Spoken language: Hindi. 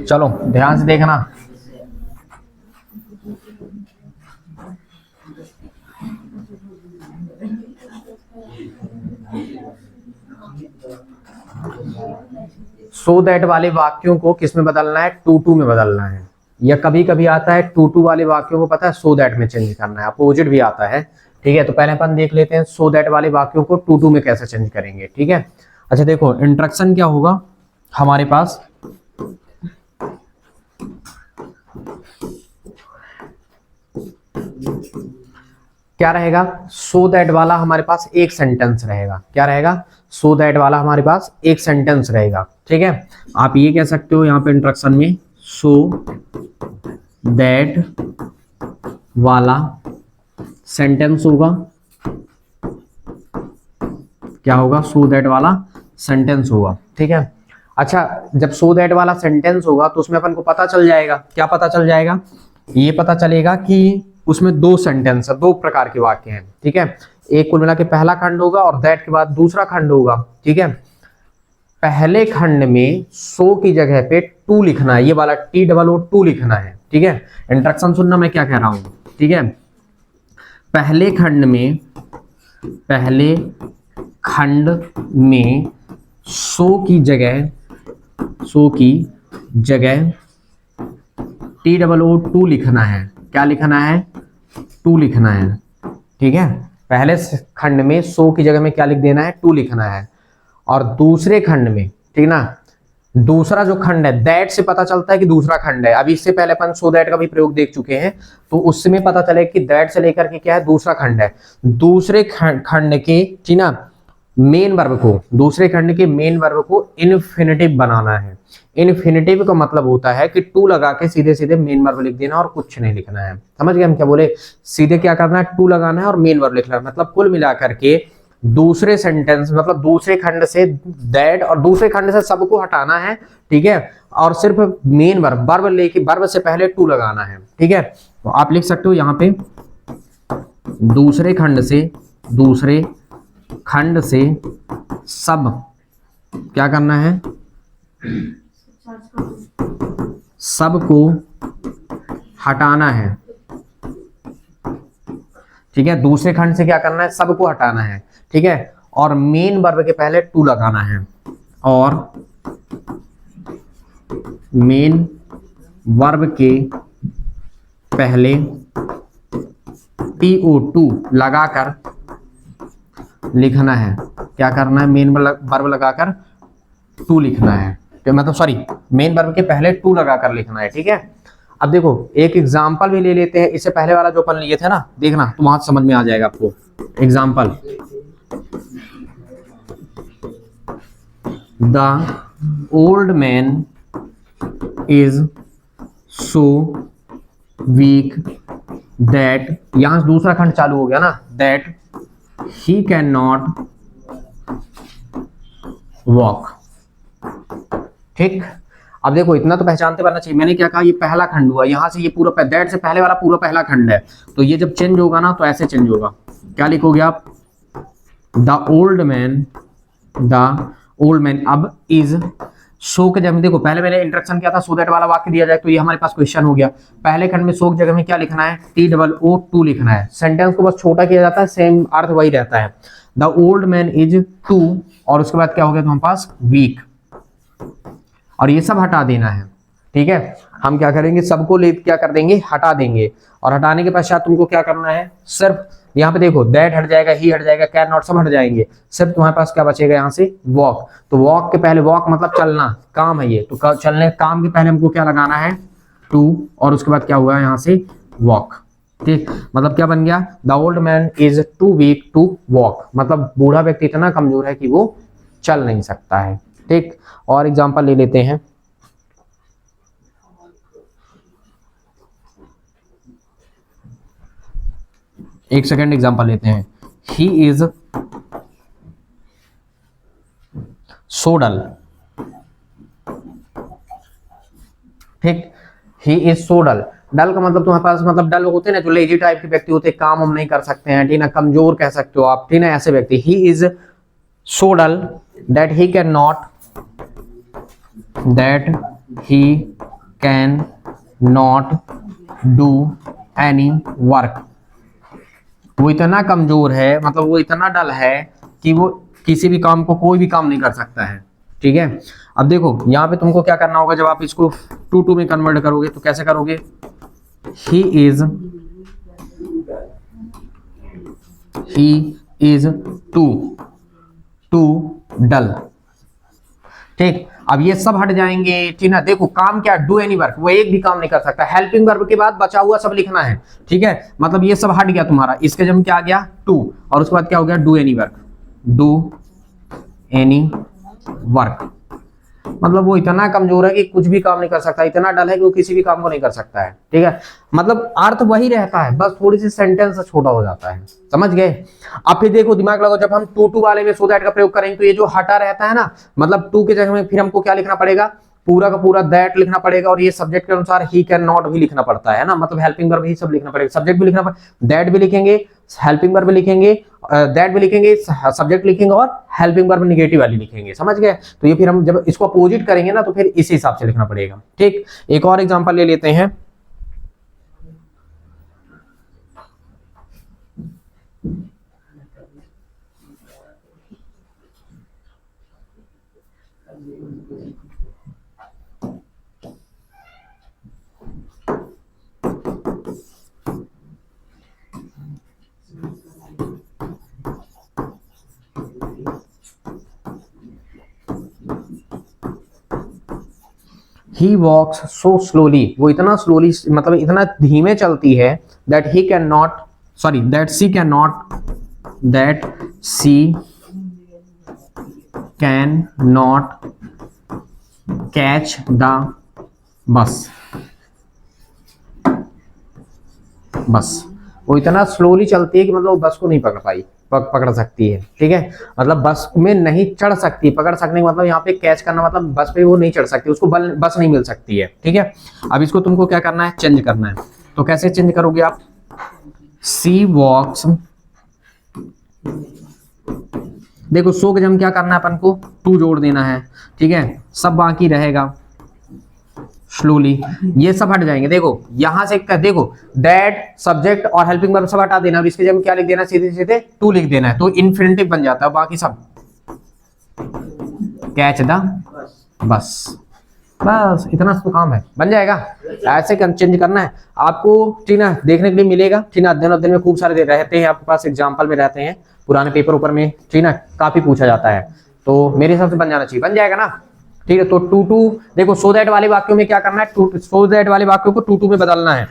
चलो ध्यान से देखना। सो दैट वाले वाक्यों को किस में बदलना है? टू टू में बदलना है। या कभी कभी आता है टू टू वाले वाक्यों को पता है सो दैट में चेंज करना है, अपोजिट भी आता है। ठीक है, तो पहले अपन देख लेते हैं सो दैट वाले वाक्यों को टू टू में कैसे चेंज करेंगे। ठीक है, अच्छा देखो इंस्ट्रक्शन क्या होगा हमारे पास। क्या रहेगा? सो दैट वाला हमारे पास एक सेंटेंस रहेगा। क्या रहेगा? सो दैट वाला हमारे पास एक सेंटेंस रहेगा। ठीक है, आप ये कह सकते हो यहाँ पे इंस्ट्रक्शन में सो दैट वाला सेंटेंस होगा। क्या होगा? सो दैट वाला सेंटेंस होगा। ठीक है, अच्छा जब सो दैट वाला सेंटेंस होगा तो उसमें अपन को पता चल जाएगा। क्या पता चल जाएगा? ये पता चलेगा कि उसमें दो सेंटेंस है, दो प्रकार के वाक्य हैं। ठीक है, एक कुल मिला के पहला खंड होगा और दैट के बाद दूसरा खंड होगा। ठीक है, पहले खंड में सो की जगह पे टू लिखना है, ये वाला TOO लिखना है। ठीक है, इंस्ट्रक्शन सुनना मैं क्या कह रहा हूं। ठीक है, पहले खंड में सो की जगह TOO लिखना है। क्या लिखना है? टू लिखना है। ठीक है, पहले खंड में सो की जगह में क्या लिख देना है? टू लिखना है। और दूसरे खंड में, ठीक ना, दूसरा जो खंड है दैट से पता चलता है कि दूसरा खंड है। अभी इससे पहले अपन सो दैट का भी प्रयोग देख चुके हैं, तो उसमें पता चले कि दैट से लेकर के क्या है? दूसरा खंड है। दूसरे खंड के, ठीक ना, मेन वर्ब को, दूसरे खंड के मेन वर्ब को इन्फिनिटिव बनाना है। इन्फिनिटिव का मतलब होता है कि टू लगा के सीधे सीधे मेन वर्ब लिख देना और कुछ नहीं लिखना है। समझ गए हम क्या बोले? सीधे क्या करना है? टू लगाना है और मेन वर्ब लिखना है। मतलब कुल मिलाकर के दूसरे सेंटेंस मतलब दूसरे खंड से दैट और दूसरे खंड से सबको हटाना है। ठीक है, और सिर्फ मेन वर्ब लेके वर्ब से पहले टू लगाना है। ठीक है, तो आप लिख सकते हो यहाँ पे दूसरे खंड से सब क्या करना है? सबको हटाना है। ठीक है, दूसरे खंड से क्या करना है? सबको हटाना है। ठीक है, और मेन वर्ब के पहले टू लगाना है। और मेन वर्ब के पहले TOO लगाकर लिखना है। क्या करना है? मेन वर्ब लगाकर टू लिखना है। मतलब सॉरी, मेन वर्ब के पहले टू लगाकर लिखना है। ठीक है, अब देखो एक एग्जांपल भी ले लेते हैं। इससे पहले वाला जो अपन लिए थे ना, देखना तो वहां समझ में आ जाएगा आपको। Example, the old man is so weak that, यहां से दूसरा खंड चालू हो गया ना, that he can not walk. ठीक, अब देखो इतना तो पहचानते बनना चाहिए। मैंने क्या कहा? ये पहला खंड हुआ, यहां से ये पूरा दैट से पहले वाला पूरा पहला खंड है। तो ये जब चेंज होगा ना तो ऐसे चेंज होगा। क्या लिखोगे आप? द ओल्ड मैन अब इज सो के जगह में, देखो पहले मैंने इंस्ट्रक्शन किया था सो दैट वाला वाक्य दिया जाए, तो ये हमारे पास क्वेश्चन हो गया। पहले खंड में सो की जगह में क्या लिखना है? TOO लिखना है। सेंटेंस को बस छोटा किया जाता है, सेम अर्थ वही रहता है। The old man is too, और उसके बाद क्या हो गया तुम्हारे पास? वीक। और ये सब हटा देना है। ठीक है, हम क्या करेंगे? सबको ले क्या कर देंगे? हटा देंगे। और हटाने के पश्चात तुमको क्या करना है? सिर्फ यहाँ पे देखो दैट हट जाएगा, ही हट जाएगा, कैन नॉट सब हट जाएंगे। सिर्फ तुम्हारे पास क्या बचेगा? यहाँ से वॉक। तो वॉक के पहले, वॉक मतलब चलना, काम है ये, तो चलने काम के पहले हमको क्या लगाना है? टू, और उसके बाद क्या हुआ यहाँ से? वॉक। ठीक, मतलब क्या बन गया? The old man is too weak to walk, मतलब बूढ़ा व्यक्ति इतना कमजोर है कि वो चल नहीं सकता है। ठीक, और एग्जांपल ले लेते हैं। एक सेकेंड, एग्जांपल लेते हैं। ही इज सो डल। ठीक, ही इज सो डल, डल का मतलब तुम्हारे पास मतलब डल होते हैं ना, जो लेजी टाइप के व्यक्ति होते हैं, काम हम नहीं कर सकते हैं, ठीक ना, कमजोर कह सकते हो आप, ठीक ना, ऐसे व्यक्ति। He is so dull that he can not do any work. वो इतना कमजोर है, मतलब वो इतना डल है कि वो किसी भी काम को, कोई भी काम नहीं कर सकता है, ठीक है। अब देखो यहाँ पे तुमको क्या करना होगा, जब आप इसको टू में कन्वर्ट करोगे तो कैसे करोगे, ही इज टू डल, ठीक। अब ये सब हट जाएंगे, ठीक ना। देखो काम क्या, डू एनी वर्क, वो एक भी काम नहीं कर सकता। हेल्पिंग वर्ब के बाद बचा हुआ सब लिखना है, ठीक है। मतलब ये सब हट गया तुम्हारा, इसके जब क्या आ गया टू, और उसके बाद क्या हो गया, do any work, do any work. मतलब वो इतना कमजोर है कि कुछ भी काम नहीं कर सकता, इतना डल है कि वो किसी भी काम को नहीं कर सकता है, ठीक है। मतलब अर्थ वही रहता है, बस थोड़ी सी सेंटेंस छोटा हो जाता है, समझ गए। अब फिर देखो दिमाग लगाओ, जब हम टू वाले में सो दैट का प्रयोग करेंगे तो ये जो हटा रहता है ना, मतलब टू के जगह में फिर हमको क्या लिखना पड़ेगा, पूरा का पूरा दैट लिखना पड़ेगा, और ये सब्जेक्ट के अनुसार ही कैन नॉट भी लिखना पड़ता है ना, मतलब हेल्पिंग वर्ब ही सब लिखना पड़ेगा, सब्जेक्ट भी लिखना पड़ेगा, दैट भी लिखेंगे, हेल्पिंग वर्ब भी लिखेंगे, दैट भी लिखेंगे, सब्जेक्ट लिखेंगे, और हेल्पिंग वर्ब निगेटिव वाली लिखेंगे, समझ गए। तो ये फिर हम जब इसको अपोजिट करेंगे ना, तो फिर इस हिसाब से लिखना पड़ेगा, ठीक। एक और एग्जांपल ले लेते हैं। He walks so slowly, वो इतना स्लोली, मतलब इतना धीमे चलती है, that he cannot, sorry, that she cannot catch the bus, बस वो इतना स्लोली चलती है कि मतलब वो बस को नहीं पकड़ पाई, पकड़ सकती है, ठीक है। मतलब बस में नहीं चढ़ सकती, पकड़ सकने का मतलब यहाँ पे कैच करना, मतलब बस पे वो नहीं चढ़ सकती, उसको बस नहीं मिल सकती है, ठीक है। अब इसको तुमको क्या करना है, चेंज करना है। तो कैसे चेंज करोगे आप, सी वॉक्स, देखो सो के जम क्या करना है अपन को, टू जोड़ देना है, ठीक है, सब बाकी रहेगा स्लोली, ये सब हट जाएंगे। देखो यहां से देखो दैट, सब्जेक्ट और हेल्पिंग वर्ब सब हटा देना, अब इसके जगह क्या लिख देना, सीधे सीधे टू लिख देना है, तो इन्फिनिटिव बन जाता है, बाकी सब कैच द बस, बस इतना तो काम है, बन जाएगा। ऐसे चेंज करना है आपको, ठीक ना, देखने के लिए मिलेगा, ठीक ना। अध्ययन में खूब सारे रहते हैं आपके पास, एग्जाम्पल में रहते हैं, पुराने पेपर ऊपर में, ठीक ना, काफी पूछा जाता है, तो मेरे हिसाब से बन जाना चाहिए, बन जाएगा ना, ठीक है। तो टू देखो, सो दैट वाले वाक्यों में क्या करना है, सो दैट वाले वाक्यों को टू में बदलना है।